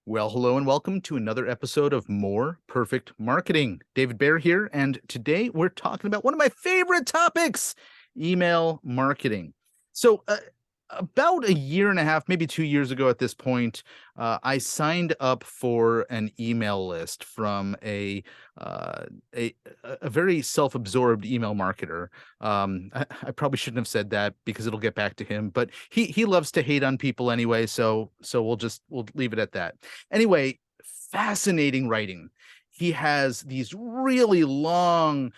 Well, hello and welcome to another episode of More Perfect Marketing. David Baer here, and today we're talking about one of my favorite topics, email marketing. So, about a year and a half, maybe 2 years ago at this point, I signed up for an email list from uh, a, a very self-absorbed email marketer. I probably shouldn't have said that because it'll get back to him, but he loves to hate on people anyway, so we'll leave it at that. Anyway, fascinating writing. He has these really long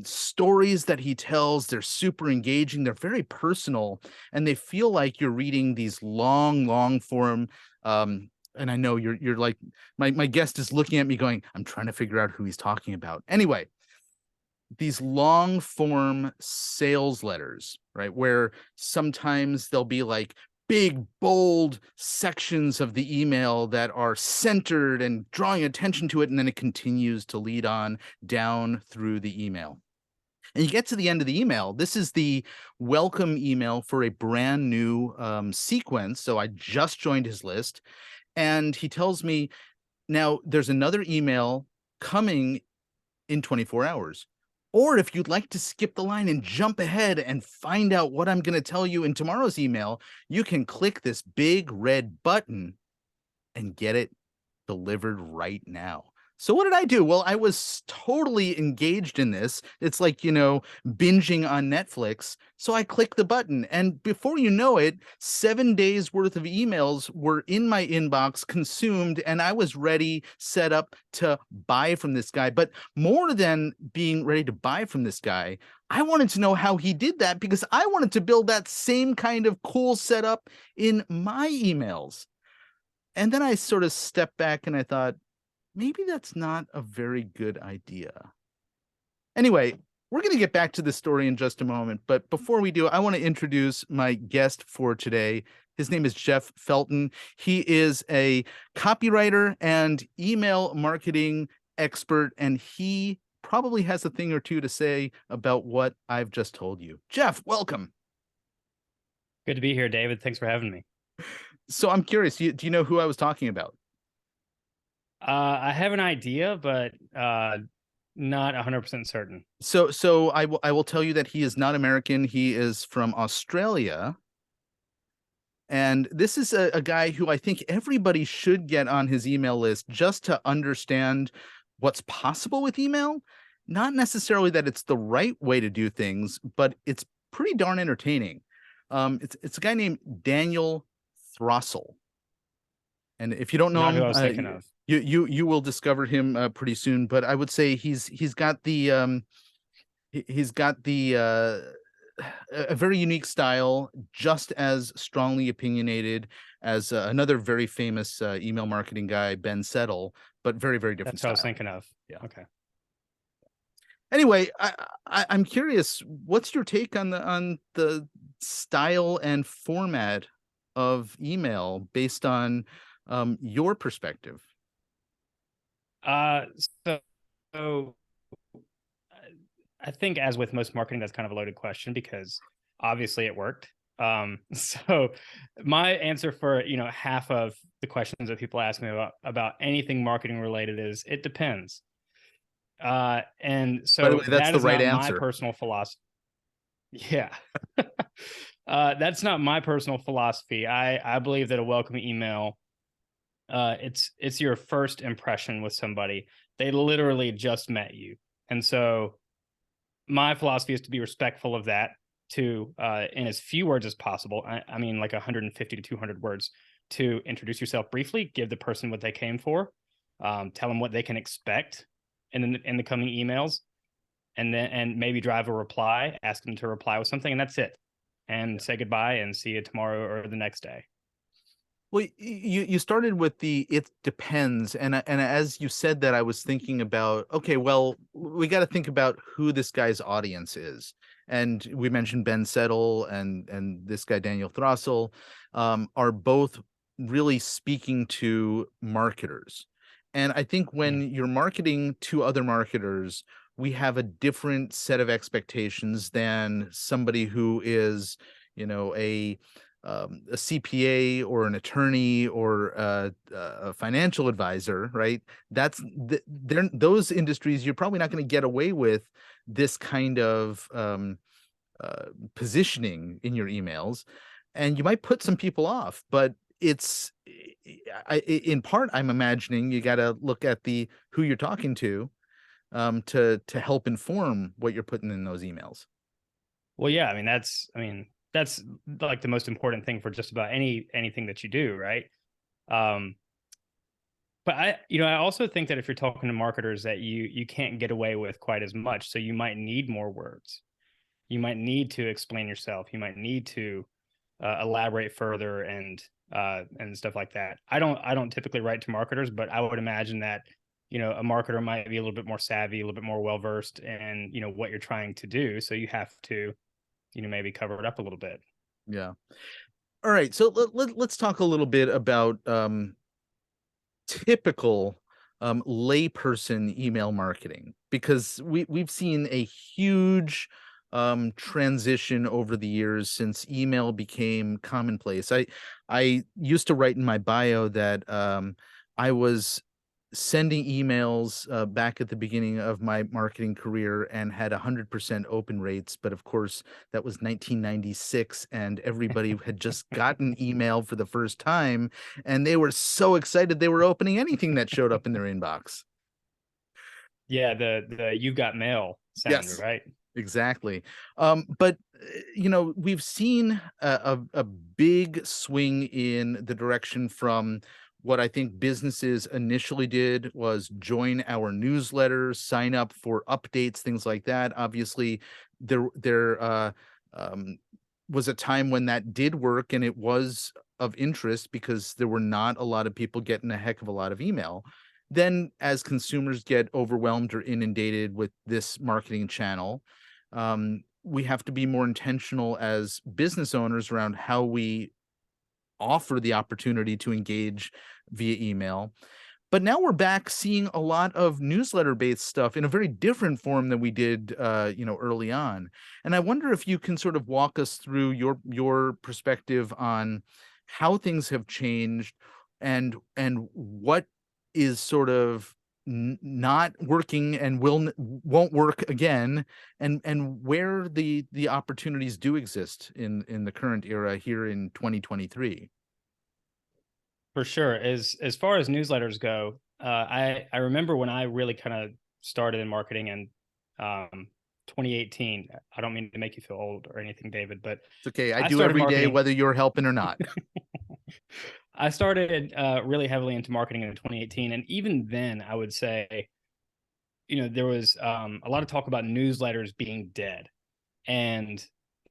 stories that he tells. They're super engaging. They're very personal, and they feel like you're reading these long form. And I know you're like my guest is looking at me going, I'm trying to figure out who he's talking about. Anyway, these long form sales letters, right? Where sometimes there'll be like big, bold sections of the email that are centered and drawing attention to it. And then it continues to lead on down through the email. And you get to the end of the email. This is the welcome email for a brand new sequence. So I just joined his list. And he tells me, now there's another email coming in 24 hours. Or if you'd like to skip the line and jump ahead and find out what I'm going to tell you in tomorrow's email, you can click this big red button and get it delivered right now. So what did I do? Well, I was totally engaged in this. It's like, binging on Netflix. So I clicked the button, and before you know it, 7 days worth of emails were in my inbox, consumed, and I was ready, set up to buy from this guy. But more than being ready to buy from this guy, I wanted to know how he did that because I wanted to build that same kind of cool setup in my emails. And then I sort of stepped back and I thought, maybe that's not a very good idea. Anyway, we're going to get back to the story in just a moment. But before we do, I want to introduce my guest for today. His name is Jeff Felten. He is a copywriter and email marketing expert, and he probably has a thing or two to say about what I've just told you. Jeff, welcome. Good to be here, David. Thanks for having me. So I'm curious, do you know who I was talking about? I have an idea, but not 100% certain. So I will tell you that he is not American. He is from Australia. And this is a guy who I think everybody should get on his email list just to understand what's possible with email. Not necessarily that it's the right way to do things, but it's pretty darn entertaining. It's a guy named Daniel Throssell. And if you don't know Not who him, I was thinking of. you will discover him pretty soon. But I would say he's got a very unique style, just as strongly opinionated as another very famous email marketing guy, Ben Settle, but very different That's who I was style. thinking of. Yeah. Okay. Anyway, I'm curious, what's your take on the style and format of email based on your perspective? Uh, so, so I think, as with most marketing, that's kind of a loaded question because obviously it worked. So my answer for half of the questions that people ask me about anything marketing related is it depends. And By the so way, that's that the is right not my answer. personal philosophy. Yeah. That's not my personal philosophy. I believe that a welcome email, it's your first impression with somebody. They literally just met you. And so my philosophy is to be respectful of that, to in as few words as possible. I mean, like 150 to 200 words, to introduce yourself briefly, give the person what they came for, tell them what they can expect in the coming emails, and maybe drive a reply, ask them to reply with something, and that's it. And say goodbye and see you tomorrow or the next day. Well, you started with the it depends, and as you said that, I was thinking about, okay, well, we got to think about who this guy's audience is, and we mentioned Ben Settle and this guy Daniel Throssell, are both really speaking to marketers, and I think Yeah. when you're marketing to other marketers, we have a different set of expectations than somebody who is, you know, a CPA or an attorney or a financial advisor, right? They're those industries. You're probably not going to get away with this kind of positioning in your emails, and you might put some people off. But it's in part, I'm imagining you got to look at the who you're talking to to help inform what you're putting in those emails. Well, yeah, that's like the most important thing for just about anything that you do, right? Um, but I also think that if you're talking to marketers that you can't get away with quite as much, so you might need more words. You might need to explain yourself. You might need to elaborate further and stuff like that. I don't typically write to marketers, but I would imagine that a marketer might be a little bit more savvy, a little bit more well versed in what you're trying to do. So you have to maybe cover it up a little bit. Yeah. All right. So let's talk a little bit about typical layperson email marketing, because we've seen a huge transition over the years since email became commonplace. I used to write in my bio that I was sending emails back at the beginning of my marketing career and had 100% open rates. But of course, that was 1996, and everybody had just gotten email for the first time, and they were so excited they were opening anything that showed up in their inbox. Yeah, the you got mail sound, Yes. right? Exactly. But we've seen a big swing in the direction from what I think businesses initially did was join our newsletters, sign up for updates, things like that. Obviously, there um, was a time when that did work and it was of interest because there were not a lot of people getting a heck of a lot of email. Then, as consumers get overwhelmed or inundated with this marketing channel, we have to be more intentional as business owners around how we offer the opportunity to engage via email. But now we're back seeing a lot of newsletter-based stuff in a very different form than we did, early on. And I wonder if you can sort of walk us through your perspective on how things have changed and what is sort of not working and won't work again, and where the opportunities do exist in the current era here in 2023. For sure. As far as newsletters go, I remember when I really kind of started in marketing in 2018. I don't mean to make you feel old or anything, David, but It's okay. I I do started every day, marketing. whether you're helping or not. I started really heavily into marketing in 2018, and even then, I would say, there was a lot of talk about newsletters being dead, and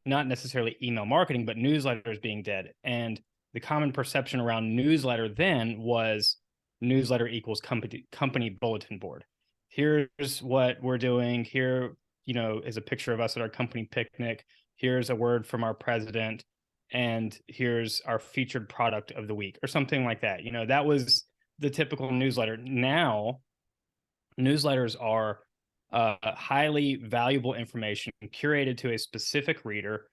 not necessarily email marketing, but newsletters being dead. And the common perception around newsletter then was newsletter equals company bulletin board. Here's what we're doing. Here, is a picture of us at our company picnic. Here's a word from our president, and here's our featured product of the week, or something like that. That was the typical newsletter. Now, newsletters are highly valuable information curated to a specific reader,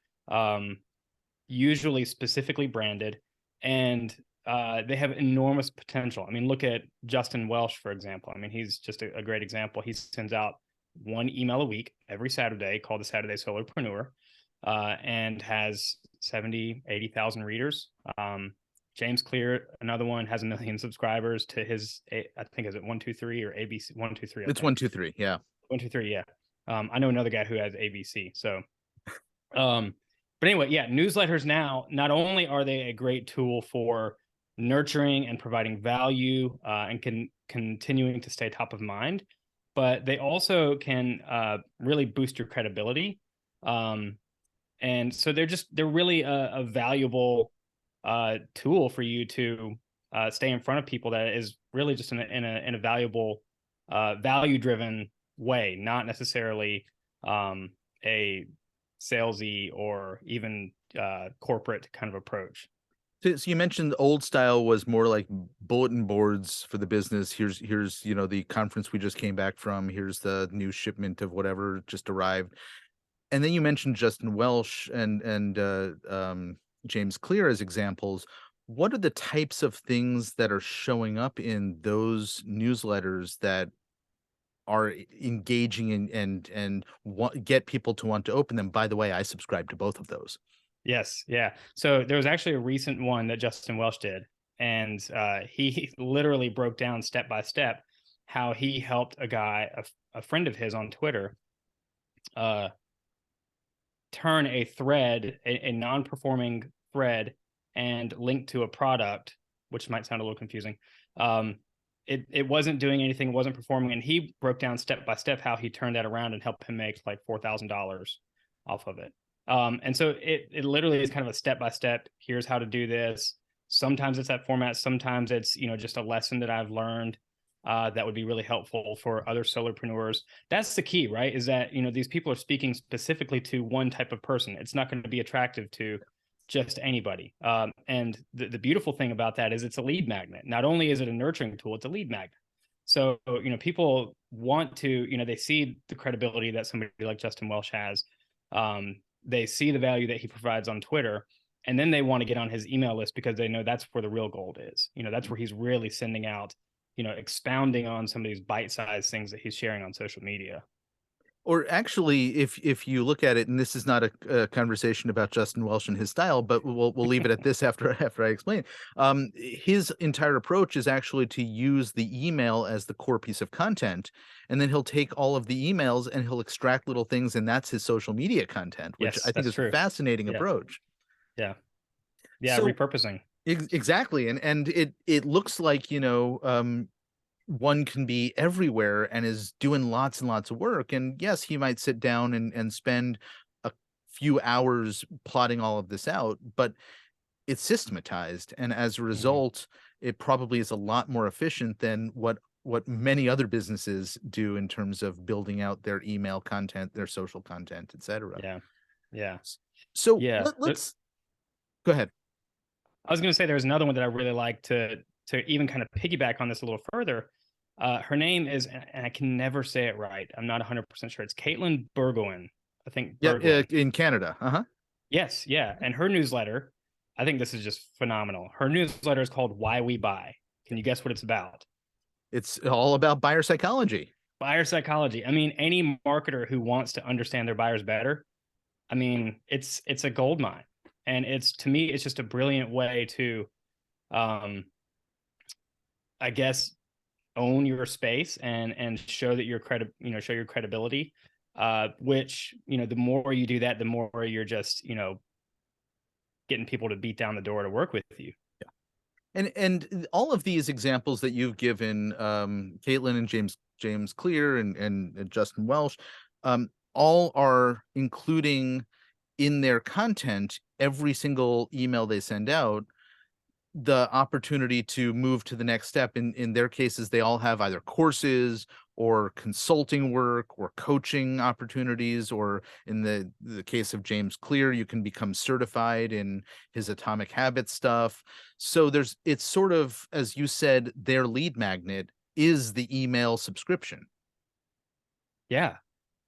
usually specifically branded, and they have enormous potential. I mean, look at Justin Welsh, for example. I mean, he's just a great example. He sends out one email a week every Saturday called the Saturday Solopreneur, and has 70, 80,000 readers. James Clear, another one, has 1 million subscribers to his, I think, is it 123 or ABC? 123, I It's think. 123. Yeah. 123, yeah. I know another guy who has ABC. So, but anyway, yeah, newsletters now, not only are they a great tool for nurturing and providing value and continuing to stay top of mind, but they also can really boost your credibility. And so they're really a valuable tool for you to stay in front of people that is really just in a valuable, value driven way, not necessarily a salesy or even corporate kind of approach. So you mentioned the old style was more like bulletin boards for the business. Here's the conference we just came back from. Here's the new shipment of whatever just arrived. And then you mentioned Justin Welsh and James Clear as examples, what are the types of things that are showing up in those newsletters that are engaging and get people to want to open them? By the way, I subscribe to both of those. Yes, yeah. So there was actually a recent one that Justin Welsh did, and he literally broke down step by step how he helped a guy, a friend of his on Twitter, uh, turn a thread, a non-performing thread, and link to a product, which might sound a little confusing. It wasn't doing anything, it wasn't performing, and he broke down step by step how he turned that around and helped him make like $4,000 off of it. And so it literally is kind of a step by step. Here's how to do this. Sometimes it's that format. Sometimes it's just a lesson that I've learned that would be really helpful for other solopreneurs. That's the key, right? Is that these people are speaking specifically to one type of person. It's not going to be attractive to just anybody. And the beautiful thing about that is it's a lead magnet. Not only is it a nurturing tool, it's a lead magnet. So people want to they see the credibility that somebody like Justin Welsh has. They see the value that he provides on Twitter, and then they want to get on his email list because they know that's where the real gold is. That's where he's really sending out, expounding on some of these bite-sized things that he's sharing on social media. Or actually, if you look at it, and this is not a conversation about Justin Welsh and his style, but we'll leave it at this after I explain. His entire approach is actually to use the email as the core piece of content, and then he'll take all of the emails and he'll extract little things, and that's his social media content, which Yes, I think that's is a true. fascinating Yeah. approach. Yeah. Yeah. So Repurposing. exactly, and it looks like one can be everywhere and is doing lots and lots of work. And yes, he might sit down and spend a few hours plotting all of this out, but it's systematized. And as a result, it probably is a lot more efficient than what many other businesses do in terms of building out their email content, their social content, etc. Yeah. Yeah. So Yeah. let's go ahead. I was going to say there's another one that I really like to even kind of piggyback on this a little further. Her name is, and I can never say it right. I'm not 100% sure. It's Caitlin Burgoyne. I think Yeah, Burgoyne. in Canada. Uh-huh. Yes, yeah. And her newsletter, I think this is just phenomenal. Her newsletter is called Why We Buy. Can you guess what it's about? It's all about buyer psychology. Buyer psychology. I mean, any marketer who wants to understand their buyers better, I mean, it's a gold mine. And to me, it's just a brilliant way to I guess own your space and show that show your credibility, which the more you do that, the more you're just getting people to beat down the door to work with you. And all of these examples that you've given, Caitlin and James Clear and Justin Welsh, all are including in their content every single email they send out the opportunity to move to the next step. In their cases, they all have either courses or consulting work or coaching opportunities, or in the case of James Clear, you can become certified in his Atomic Habits stuff. So it's sort of, as you said, their lead magnet is the email subscription. Yeah.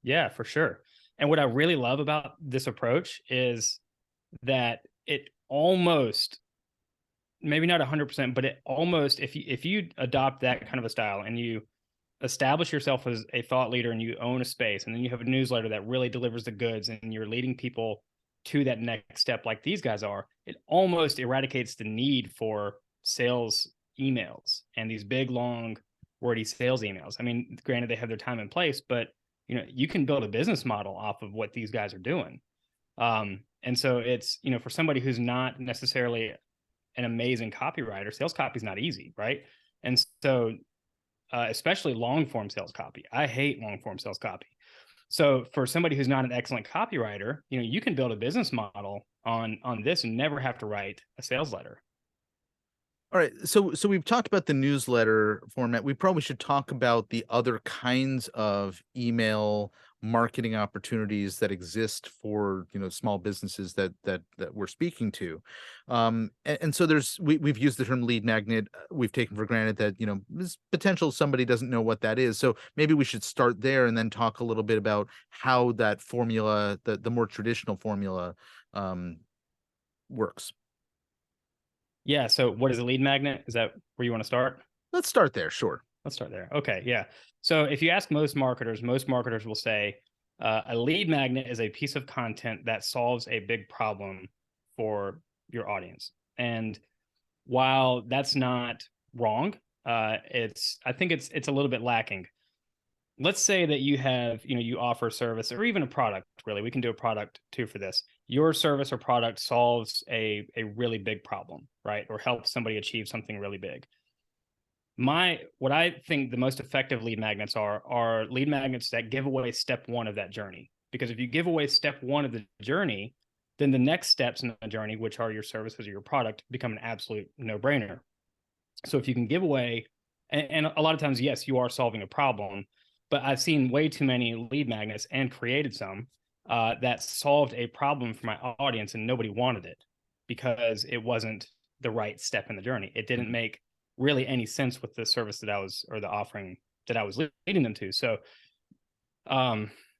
Yeah, for sure. And what I really love about this approach is that it almost, maybe not 100%, but it almost, if you adopt that kind of a style and you establish yourself as a thought leader and you own a space, and then you have a newsletter that really delivers the goods and you're leading people to that next step like these guys are, it almost eradicates the need for sales emails and these big, long, wordy sales emails. I mean, granted, they have their time and place, but you can build a business model off of what these guys are doing. And so it's, for somebody who's not necessarily an amazing copywriter, sales copy is not easy, right? And so, especially long form sales copy, I hate long form sales copy. So for somebody who's not an excellent copywriter, you can build a business model on this and never have to write a sales letter. All right, so we've talked about the newsletter format. We probably should talk about the other kinds of email marketing opportunities that exist for small businesses that we're speaking to. And so we've used the term lead magnet. We've taken for granted that there's potential somebody doesn't know what that is. So maybe we should start there and then talk a little bit about how that formula, the more traditional formula, works. Yeah. So what is a lead magnet? Is that where you want to start? Let's start there. Sure. Let's start there. Okay. Yeah. So if you ask most marketers will say a lead magnet is a piece of content that solves a big problem for your audience. And while that's not wrong, I think it's a little bit lacking. Let's say that you have, you offer service or even a product, really. We can do a product too for this. Your service or product solves a really big problem, right? Or helps somebody achieve something really big. What I think the most effective lead magnets are lead magnets that give away step one of that journey. Because if you give away step one of the journey, then the next steps in the journey, which are your services or your product, become an absolute no-brainer. So if you can give away, and a lot of times, yes, you are solving a problem, but I've seen way too many lead magnets and created some that solved a problem for my audience and nobody wanted it because it wasn't the right step in the journey. It didn't make really any sense with the service that I was, or the offering that I was leading them to. So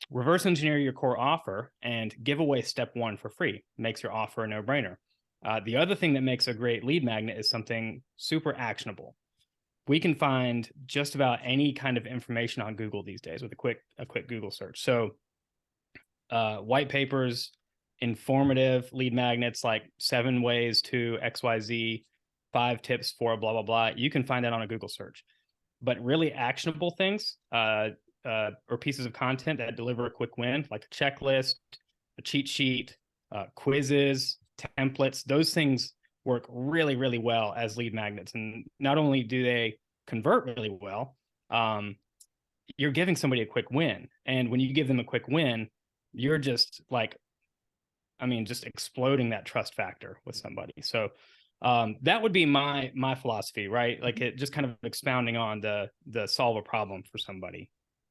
reverse engineer your core offer and give away step one for free. Makes your offer a no-brainer. The other thing that makes a great lead magnet is something super actionable. We can find just about any kind of information on Google these days with a quick Google search. So white papers, informative lead magnets like 7 ways to XYZ, 5 tips for blah, blah, blah. You can find that on a Google search. But really actionable things or pieces of content that deliver a quick win, like a checklist, a cheat sheet, quizzes, templates, those things work really, really well as lead magnets. And not only do they convert really well, you're giving somebody a quick win. And when you give them a quick win, you're just just exploding that trust factor with somebody. So that would be my philosophy, right? Like it just kind of expounding on the solve a problem for somebody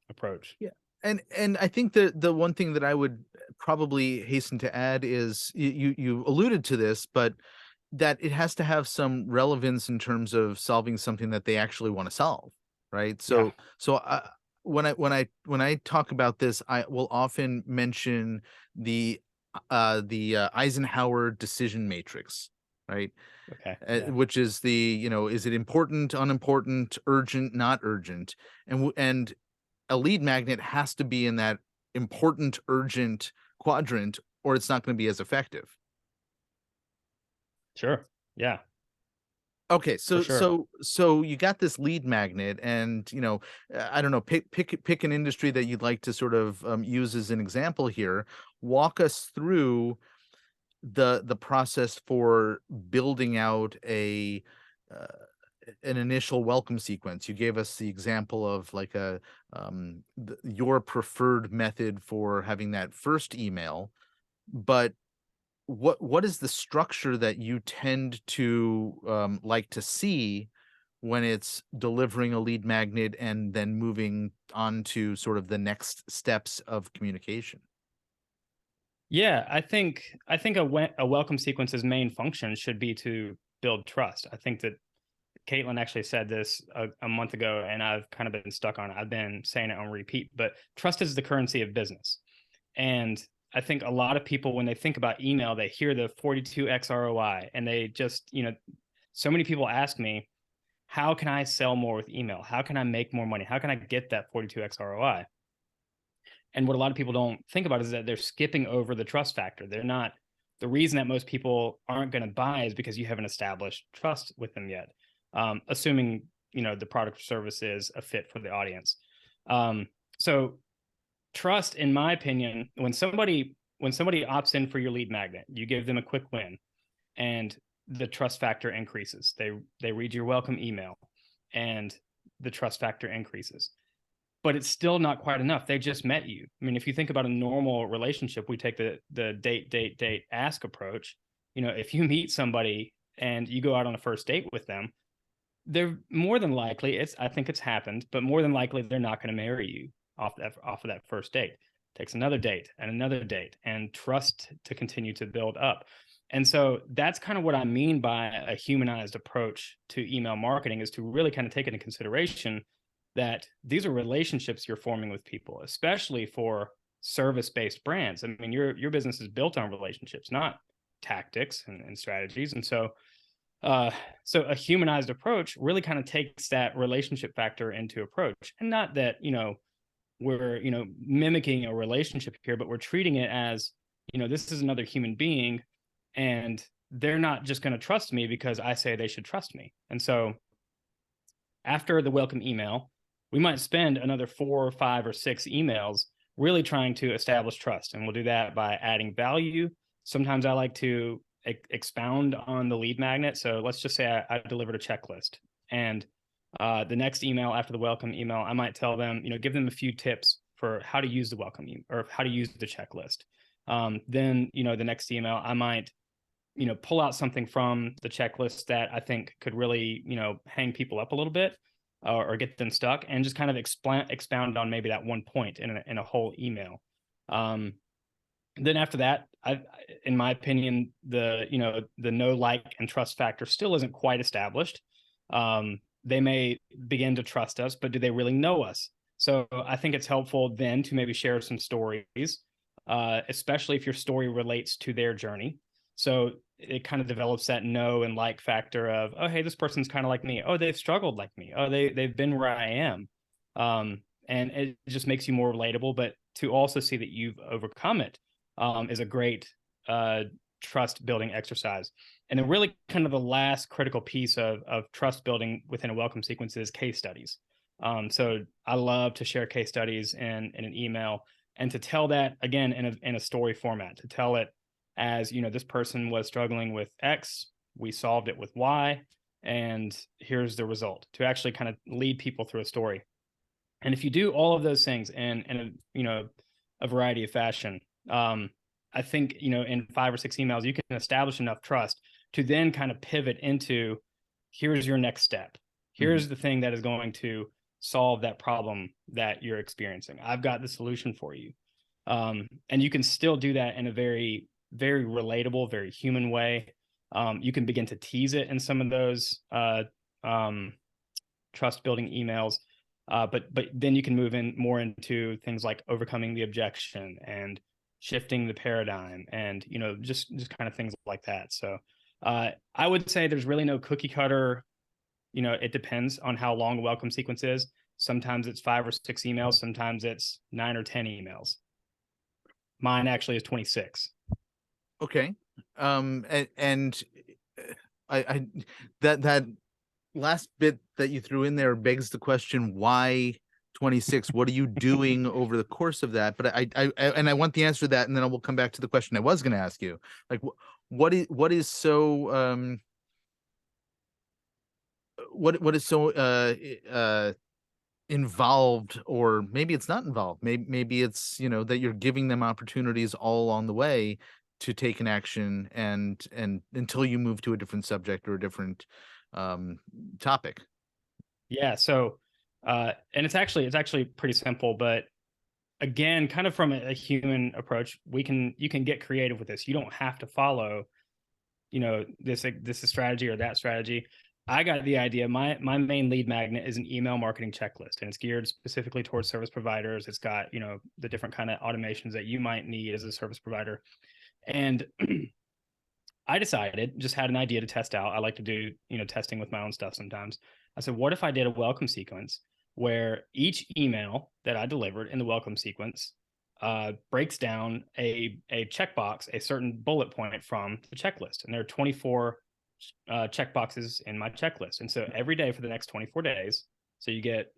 approach. Yeah. And I think that the one thing that I would probably hasten to add is you alluded to this, but that it has to have some relevance in terms of solving something that they actually want to solve, right? Yeah. So when I talk about this, I will often mention the Eisenhower decision matrix, right? Okay. Yeah. Which is is it important, unimportant, urgent, not urgent, and a lead magnet has to be in that important, urgent quadrant, or it's not going to be as effective. Sure. Yeah. Okay, For sure. so you got this lead magnet, and I don't know, pick an industry that you'd like to sort of use as an example here. Walk us through the process for building out uh, an initial welcome sequence. You gave us the example of like your preferred method for having that first email, but what is the structure that you tend to like to see when it's delivering a lead magnet and then moving on to sort of the next steps of communication? Yeah, I think a welcome sequence's main function should be to build trust. I think that Caitlin actually said this a month ago, and I've kind of been stuck on it. I've been saying it on repeat, but trust is the currency of business. And I think a lot of people, when they think about email, they hear the 42x ROI, and they just, so many people ask me, how can I sell more with email? How can I make more money? How can I get that 42x ROI? And what a lot of people don't think about is that they're skipping over the trust factor. They're not, the reason that most people aren't going to buy is because you haven't established trust with them yet. Assuming, the product or service is a fit for the audience. So trust, in my opinion, when somebody opts in for your lead magnet, you give them a quick win and the trust factor increases. They read your welcome email and the trust factor increases. But it's still not quite enough. They just met you. I mean, if you think about a normal relationship, we take the date, ask approach. If you meet somebody and you go out on a first date with them, they're more than likely, I think it's happened, but more than likely they're not going to marry you off of that first date. It takes another date and trust to continue to build up. And so that's kind of what I mean by a humanized approach to email marketing, is to really kind of take into consideration that these are relationships you're forming with people, especially for service-based brands. I mean, your business is built on relationships, not tactics and strategies. And so so a humanized approach really kind of takes that relationship factor into approach. And not that, we're, mimicking a relationship here, but we're treating it as, this is another human being, and they're not just going to trust me because I say they should trust me. And so after the welcome email, we might spend another 4 or 5 or 6 emails really trying to establish trust. And we'll do that by adding value. Sometimes I like to expound on the lead magnet. So let's just say I delivered a checklist, and the next email after the welcome email, I might tell them, give them a few tips for how to use the welcome or how to use the checklist. Then, the next email, I might, pull out something from the checklist that I think could really, hang people up a little bit or get them stuck, and just kind of expound on maybe that one point in a whole email. Then after that, in my opinion, the know, like, and trust factor still isn't quite established. They may begin to trust us, but do they really know us? So I think it's helpful then to maybe share some stories, especially if your story relates to their journey. So it kind of develops that know and like factor of, oh, hey, this person's kind of like me. Oh, they've struggled like me. Oh, they've been where I am. And it just makes you more relatable. But to also see that you've overcome it is a great trust building exercise. And then really kind of the last critical piece of trust building within a welcome sequence is case studies. So I love to share case studies in an email, and to tell that again in a story format, to tell it as, this person was struggling with X, we solved it with Y, and here's the result, to actually kind of lead people through a story. And if you do all of those things in a variety of fashion, I think, in 5 or 6 emails, you can establish enough trust to then kind of pivot into, here's your next step. Here's the thing that is going to solve that problem that you're experiencing. I've got the solution for you. And you can still do that in a very, very relatable, very human way. You can begin to tease it in some of those trust building emails. But then you can move in more into things like overcoming the objection and shifting the paradigm, and just kind of things like that. So I would say there's really no cookie cutter. It depends on how long a welcome sequence is. Sometimes it's 5 or 6 emails. Sometimes it's 9 or 10 emails. Mine actually is 26. Okay. And I that last bit that you threw in there begs the question, why 26? What are you doing over the course of that? But I want the answer to that, and then we'll come back to the question I was going to ask you. Like, what is so what is so involved, or maybe it's not involved. Maybe it's, that you're giving them opportunities all along the way to take an action, and until you move to a different subject or a different topic. Yeah. So, and it's actually pretty simple, but again, kind of from a human approach, you can get creative with this. You don't have to follow, this strategy or that strategy. I got the idea. My main lead magnet is an email marketing checklist, and it's geared specifically towards service providers. It's got, the different kind of automations that you might need as a service provider. And I just had an idea to test out. I like to do, testing with my own stuff sometimes. I said, what if I did a welcome sequence where each email that I delivered in the welcome sequence breaks down a checkbox, a certain bullet point from the checklist. And there are 24 checkboxes in my checklist. And so every day for the next 24 days, so you get,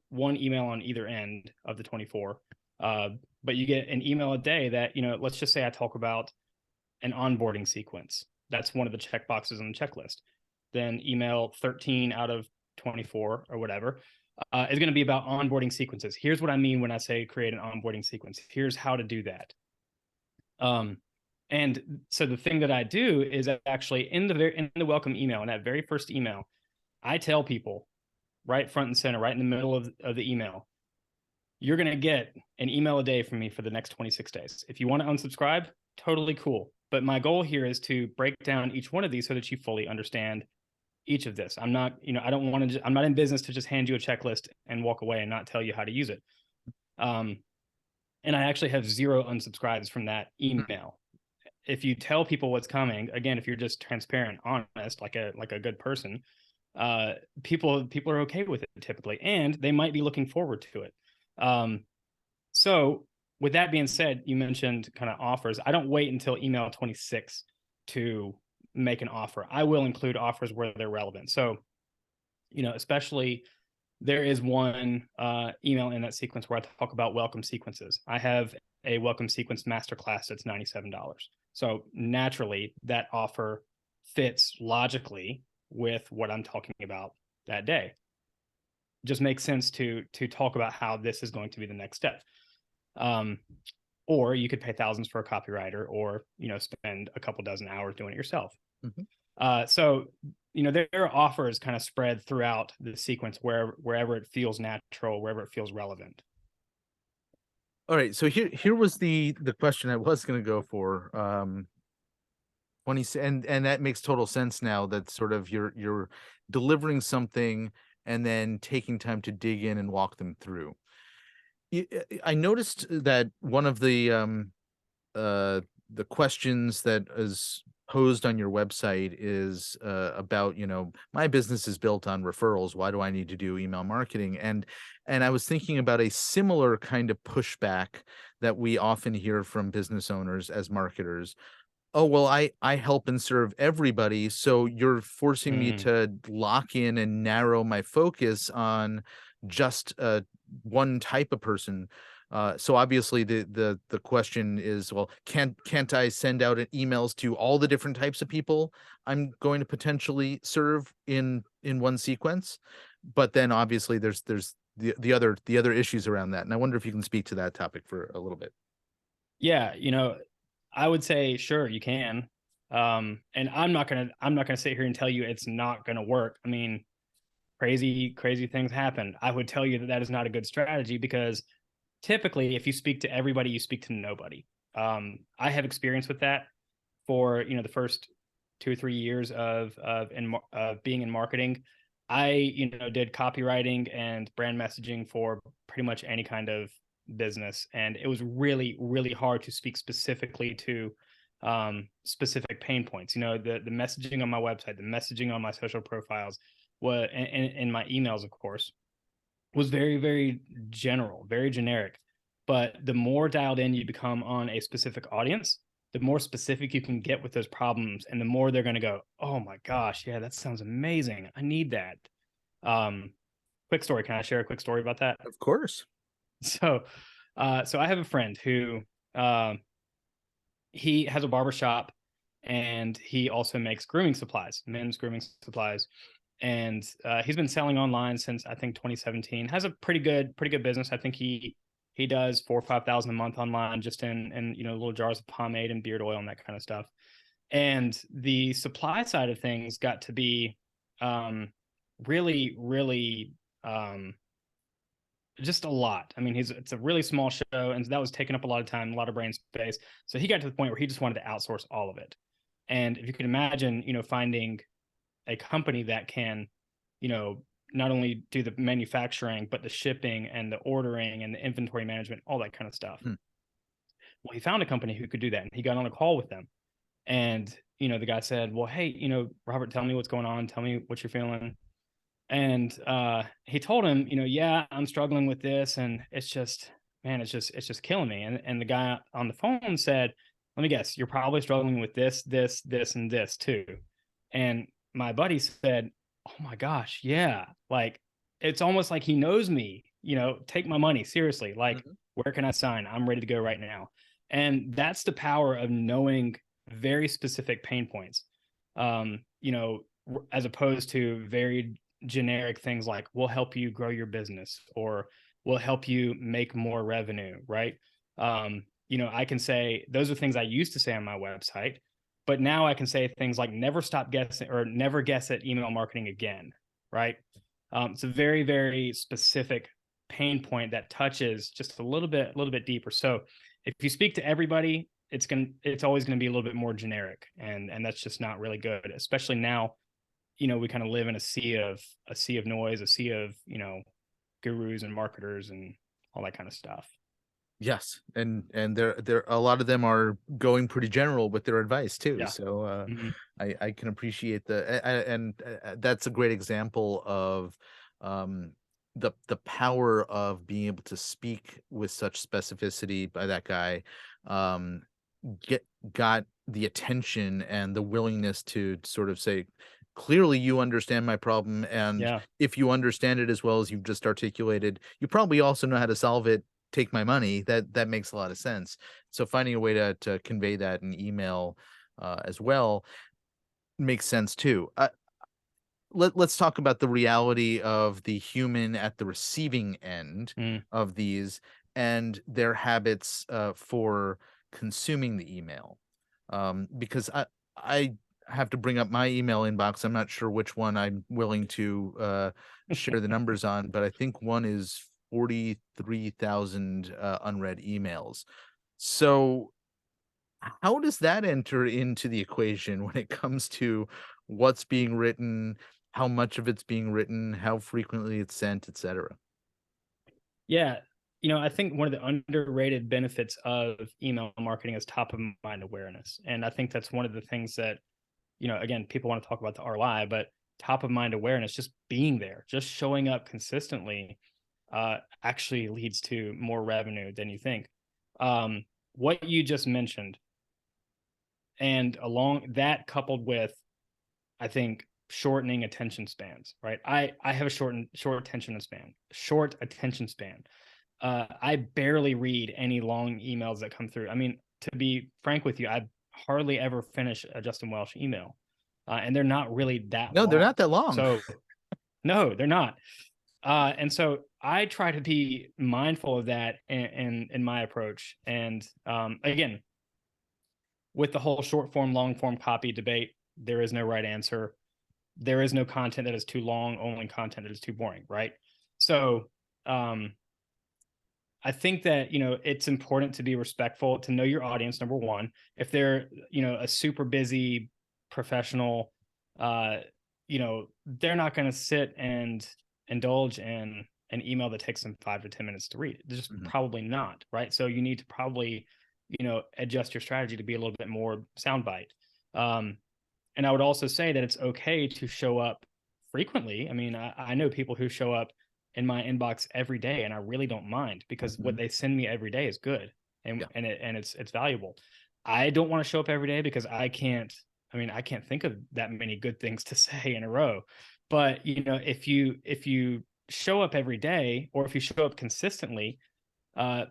one email on either end of the 24, but you get an email a day that, let's just say I talk about an onboarding sequence. That's one of the checkboxes on the checklist. Then email 13 out of 24 or whatever is going to be about onboarding sequences. Here's what I mean when I say create an onboarding sequence. Here's how to do that. And so the thing that I do is actually in the welcome email, in that very first email, I tell people right front and center, right in the middle of the email, you're going to get an email a day from me for the next 26 days. If you want to unsubscribe, totally cool. But my goal here is to break down each one of these so that you fully understand each of this. I'm not, I'm not in business to just hand you a checklist and walk away and not tell you how to use it. And I actually have 0 unsubscribes from that email. if you tell people what's coming, again, if you're just transparent, honest, like a good person, people are okay with it typically, and they might be looking forward to it. So with that being said, you mentioned kind of offers. I don't wait until email 26 to make an offer. I will include offers where they're relevant. So, especially there is one email in that sequence where I talk about welcome sequences. I have a welcome sequence masterclass that's $97. So naturally, that offer fits logically with what I'm talking about that day. Just makes sense to talk about how this is going to be the next step. Or you could pay thousands for a copywriter, or spend a couple dozen hours doing it yourself. So there are offers kind of spread throughout the sequence wherever it feels natural, wherever it feels relevant. All right, so here was the question I was going to go for. And that makes total sense now. That sort of you're delivering something and then taking time to dig in and walk them through. I noticed that one of the questions that is posed on your website is about, my business is built on referrals. Why do I need to do email marketing? And I was thinking about a similar kind of pushback that we often hear from business owners as marketers. Oh, well, I help and serve everybody, so you're forcing me to lock in and narrow my focus on just one type of person. So obviously the question is, well, can't I send out emails to all the different types of people I'm going to potentially serve in one sequence? But then obviously there's the other issues around that, and I wonder if you can speak to that topic for a little bit. Yeah, I would say sure you can. And I'm not gonna sit here and tell you it's not gonna work. I mean, crazy things happen. I would tell you that is not a good strategy, because typically if you speak to everybody, you speak to nobody. I have experience with that for the first 2 or 3 years of being in marketing. I did copywriting and brand messaging for pretty much any kind of business, and it was really hard to speak specifically to specific pain points. The messaging on my website, the messaging on my social profiles, what in my emails, of course, was very general, very generic. But the more dialed in you become on a specific audience, the more specific you can get with those problems, and the more they're going to go, oh my gosh, yeah, that sounds amazing, I need that. Quick story, can I share a quick story about that? Of course. So I have a friend who he has a barber shop, and he also makes grooming supplies, men's grooming supplies. And he's been selling online since I think 2017. Has a pretty good business. I think he does 4,000 or 5,000 a month online, just in little jars of pomade and beard oil and that kind of stuff. And the supply side of things got to be really just a lot. I mean, it's a really small show, and that was taking up a lot of time, a lot of brain space. So he got to the point where he just wanted to outsource all of it. And if you can imagine, finding a company that can, not only do the manufacturing, but the shipping and the ordering and the inventory management, all that kind of stuff. Well, he found a company who could do that, and he got on a call with them. And, the guy said, well, hey, Robert, tell me what's going on. Tell me what you're feeling. And he told him, yeah, I'm struggling with this, and it's just killing me. And the guy on the phone said, let me guess, you're probably struggling with this, and this too. And my buddy said, oh my gosh, yeah, like it's almost like he knows me. Take my money seriously. Like, where can I sign? I'm ready to go right now. And that's the power of knowing very specific pain points, as opposed to very generic things like, we'll help you grow your business, or we'll help you make more revenue, right? I can say those are things I used to say on my website, but now I can say things like never stop guessing, or never guess at email marketing again, right? It's a very specific pain point that touches just a little bit deeper. So if you speak to everybody, it's always going to be a little bit more generic, and that's just not really good, especially now. We kind of live in a sea of noise, a sea of gurus and marketers and all that kind of stuff. Yes, and there a lot of them are going pretty general with their advice too. Yeah. So Mhm. I can appreciate and that's a great example of um the power of being able to speak with such specificity by that guy. Um, get got the attention and the willingness to sort of say, clearly you understand my problem, and Yeah. if you understand it as well as you've just articulated, you probably also know how to solve it. Take my money. That makes a lot of sense. So finding a way to convey that in email as well makes sense too. Let's talk about the reality of the human at the receiving end Mm. of these and their habits for consuming the email. Because I have to bring up my email inbox. I'm not sure which one I'm willing to share the numbers on, but I think one is 43,000 unread emails. So how does that enter into the equation when it comes to what's being written, how much of it's being written, how frequently it's sent, etc.? Yeah. I think one of the underrated benefits of email marketing is top of mind awareness. And I think that's one of the things that, again, people want to talk about the ROI, but top of mind awareness, just being there, just showing up consistently, actually leads to more revenue than you think. What you just mentioned, and along that, coupled with, I think, shortening attention spans, right? I have a short attention span. I barely read any long emails that come through. I mean, to be frank with you, I hardly ever finish a Justin Welsh email, and they're not really that No, they're long. not that long. So no, they're not. And so I try to be mindful of that in my approach. And again, with the whole short form, long form copy debate, there is no right answer. There is no content that is too long, only content that is too boring, right? So um, I think that, it's important to be respectful, to know your audience, number one. If they're, a super busy professional, uh, they're not going to sit and indulge in an email that takes them 5 to 10 minutes to read. They're just Mhm. probably not, right? So you need to probably, adjust your strategy to be a little bit more soundbite. Um, and I would also say that it's okay to show up frequently. I mean, I know people who show up in my inbox every day, and I really don't mind, because what Mhm. they send me every day is good, and Yeah. it's valuable. I don't want to show up every day because I can't. I mean, I can't think of that many good things to say in a row. But if you show up every day, or if you show up consistently,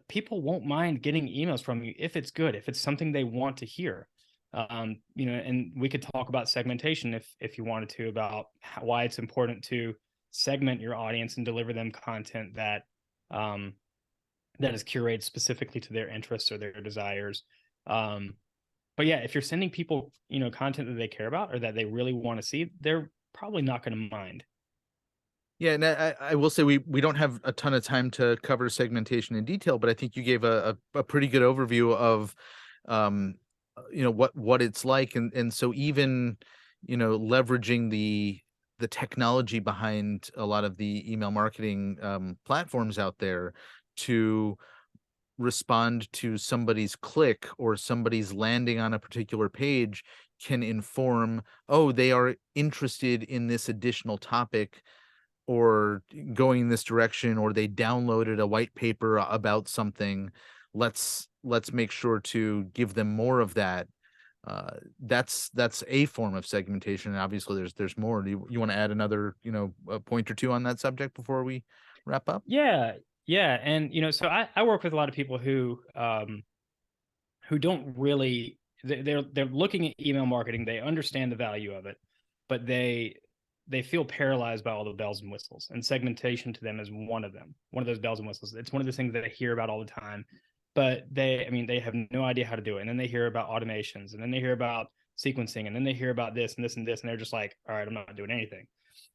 people won't mind getting emails from you if it's good, if it's something they want to hear. And we could talk about segmentation if you wanted to, about why it's important to segment your audience and deliver them content um, that is curated specifically to their interests or their desires. Um, but yeah, if you're sending people, content that they care about or that they really want to see, they're probably not going to mind. Yeah, and I will say we don't have a ton of time to cover segmentation in detail, but I think you gave a pretty good overview of um what it's like, and so even leveraging the technology behind a lot of the email marketing platforms out there to respond to somebody's click or somebody's landing on a particular page can inform, oh, they are interested in this additional topic or going in this direction, or they downloaded a white paper about something. Let's make sure to give them more of that. That's a form of segmentation, and obviously there's more. Do you want to add another a point or two on that subject before we wrap up? Yeah, yeah, and so I work with a lot of people who don't really, they're looking at email marketing, they understand the value of it, but they feel paralyzed by all the bells and whistles, and segmentation to them is one of them, one of those bells and whistles. It's one of those things that I hear about all the time, but they have no idea how to do it. And then they hear about automations, and then they hear about sequencing, and then they hear about this and this and this, and they're just like, all right, I'm not doing anything.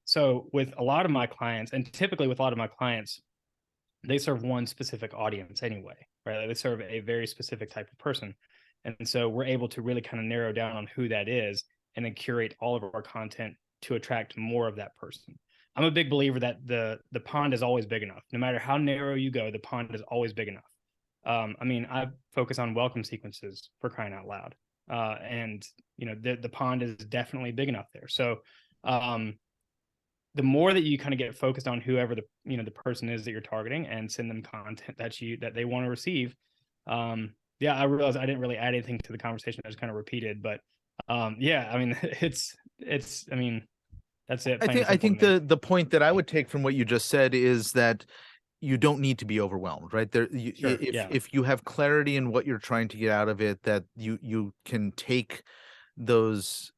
So with a lot of my clients, and typically with a lot of my clients, they serve one specific audience anyway, right? Like, they serve a very specific type of person. And so we're able to really kind of narrow down on who that is, and then curate all of our content to attract more of that person. I'm a big believer that the pond is always big enough. No matter how narrow you go, the pond is always big enough. I mean, I focus on welcome sequences, for crying out loud. And the pond is definitely big enough there. So the more that you kind of get focused on whoever the person is that you're targeting, and send them content that they want to receive. Yeah, I realized I didn't really add anything to the conversation. I just kind of repeated, but yeah, I mean, I mean, that's it. Plain and I simple think to me. the point that I would take from what you just said is that you don't need to be overwhelmed, right? Sure. Yeah. If you have clarity in what you're trying to get out of it, that you can take those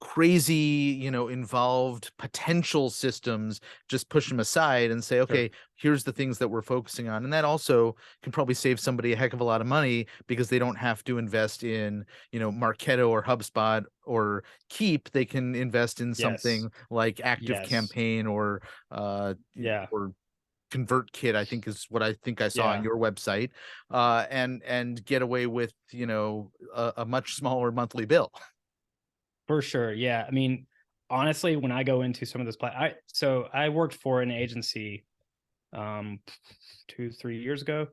crazy, involved potential systems, just push them aside and say, Sure. okay, here's the things that we're focusing on. And that also can probably save somebody a heck of a lot of money, because they don't have to invest in, Marketo or HubSpot or Keep. They can invest in Yes. something like Active Yes. Campaign Yeah. or ConvertKit, I think is what I think I saw on Yeah. your website, and get away with, a much smaller monthly bill. For sure. Yeah. I mean, honestly, when I go into some of this, so I worked for an agency 2-3 years ago,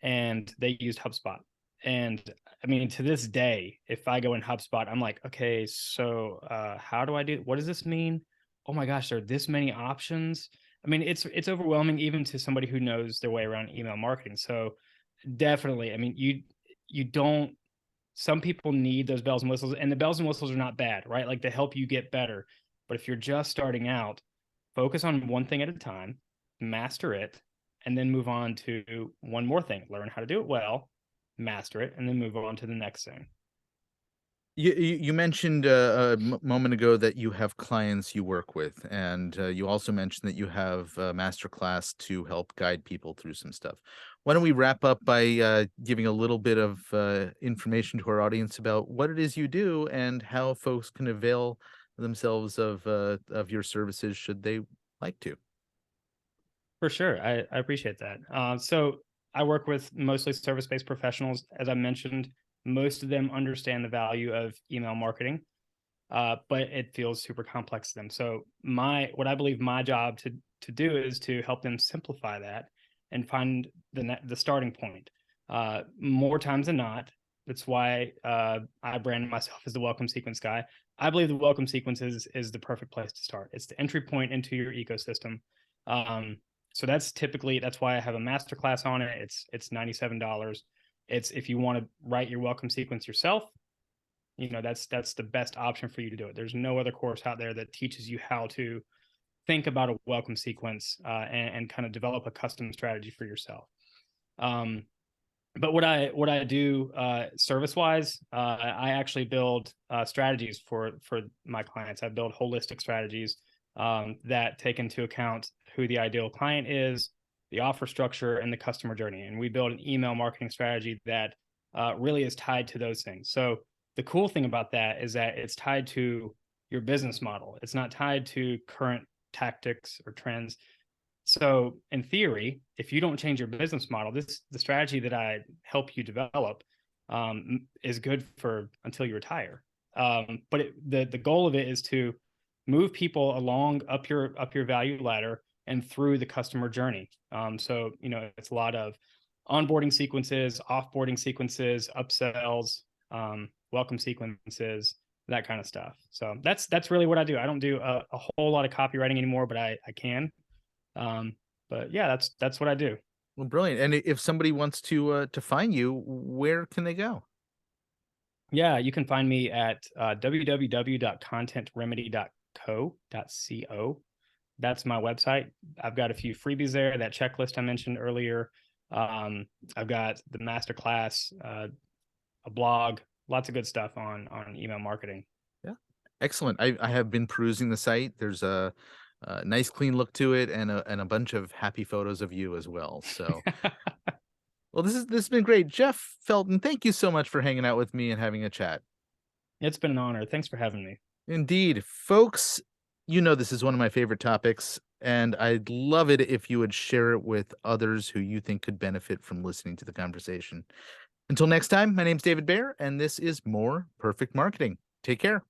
and they used HubSpot. And I mean, to this day, if I go in HubSpot, I'm like, okay, so how do I do? What does this mean? Oh my gosh, there are this many options. I mean, it's overwhelming even to somebody who knows their way around email marketing. So definitely, I mean, you don't. Some people need those bells and whistles, and the bells and whistles are not bad, right? Like, they help you get better. But if you're just starting out, focus on one thing at a time, master it, and then move on to one more thing. Learn how to do it well, master it, and then move on to the next thing. You mentioned a moment ago that you have clients you work with, and you also mentioned that you have a master class to help guide people through some stuff. Why don't we wrap up by giving a little bit of information to our audience about what it is you do and how folks can avail themselves of your services should they like to. For sure. I appreciate that. So I work with mostly service-based professionals. As I mentioned, most of them understand the value of email marketing, but it feels super complex to them. So what I believe my job to do is to help them simplify that and find the starting point. More times than not, that's why I brand myself as the welcome sequence guy. I believe the welcome sequence is the perfect place to start. It's the entry point into your ecosystem. Um, so that's why I have a master class on it. It's $97. It's if you want to write your welcome sequence yourself, that's the best option for you to do it. There's no other course out there that teaches you how to think about a welcome sequence and kind of develop a custom strategy for yourself. But what I do service wise, I actually build strategies for my clients. I build holistic strategies that take into account who the ideal client is, the offer structure, and the customer journey. And we build an email marketing strategy that really is tied to those things. So the cool thing about that is that it's tied to your business model. It's not tied to current tactics or trends. So in theory, if you don't change your business model, the strategy that I help you develop is good for until you retire. But the goal of it is to move people along up your value ladder and through the customer journey. So it's a lot of onboarding sequences, offboarding sequences, upsells, welcome sequences, that kind of stuff. So that's really what I do. I don't do a whole lot of copywriting anymore, but I can. But yeah, that's what I do. Well, brilliant. And if somebody wants to find you, where can they go? Yeah, you can find me at www.contentremedy.co. That's my website. I've got a few freebies there. That checklist I mentioned earlier. I've got the masterclass, a blog, lots of good stuff on email marketing. Yeah, excellent. I have been perusing the site. There's a nice, clean look to it, and a bunch of happy photos of you as well. So, well, this has been great, Jeff Felten. Thank you so much for hanging out with me and having a chat. It's been an honor. Thanks for having me. Indeed, folks. This is one of my favorite topics, and I'd love it if you would share it with others who you think could benefit from listening to the conversation. Until next time, my name's David Baer, and this is More Perfect Marketing. Take care.